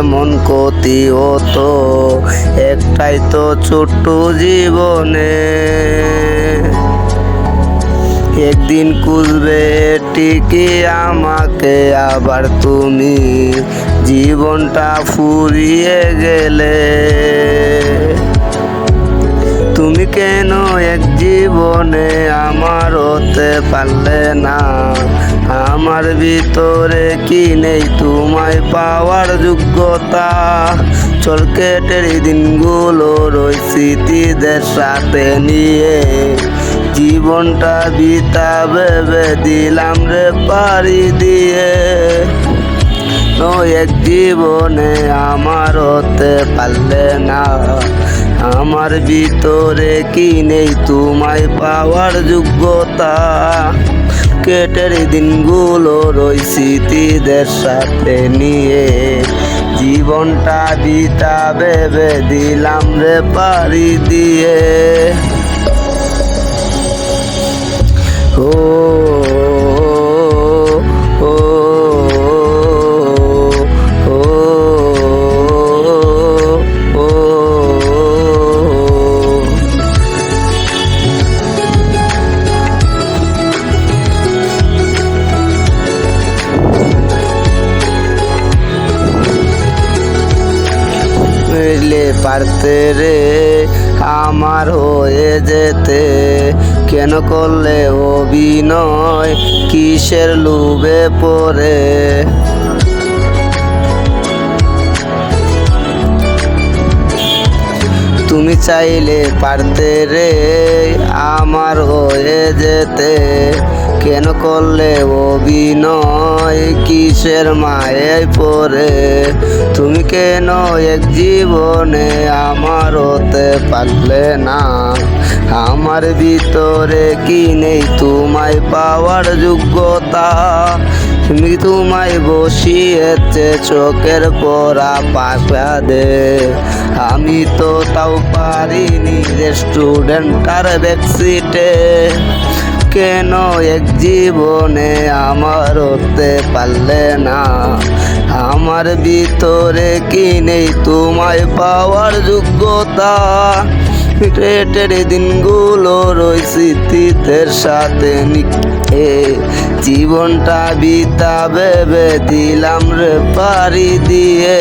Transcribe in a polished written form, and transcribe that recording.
এমন ক্ষতি হতো একটাই তো ছোট্ট জীবনে। একদিন খুঁজবে ঠিকই আমাকে আবার তুমি, জীবনটা ফুরিয়ে গেলে। তুমি কেন এক জীবনে আমার হতে পারলে না? আমার ভিতরে কি নেই তোমায় পাওয়ার যোগ্যতা? চল কেটের দিনগুলোর ওই স্মৃতিদের সাথে নিয়ে জীবনটা ভেবে দিলাম রে পাড়ি দিয়ে। এক জীবনে আমার হতে পারলে না, আমার ভিতরে কি নেই তোমায় পাওয়ার যোগ্যতা? কেটের দিনগুলোর ওই স্মৃতিদের সাথে নিয়ে জীবনটা ভেবে দিলাম রে পাড়ি দিয়ে। ও পারতে রে আমার হয়ে যেতে, কেন করলে অভিনয় কিসের লোভে পড়ে? তুমি চাইলে পারতে রে আমার হয়ে যেতে, কেন করলে অভিনয় কিসের মায়ায় পড়ে? তুমি কেন এক জীবনে আমার হতে পারলে না? আমার ভিতরে কি নেই তোমায় পাওয়ার যোগ্যতা? তুমি তোমায় বসিয়েছে চোখের পরা পাশাদে, আমি তো তাও পারিনি রেস্টুরেন্ট আর ব্যাকসিটে। কেন এক জীবনে আমার হতে পারলে না? আমার ভিতরে কি নেই তোমায় পাওয়ার যোগ্যতা? কেটের দিনগুলোর ওই স্মৃতিদের সাথে নিয়ে জীবনটা ভেবে দিলাম রে পাড়ি দিয়ে।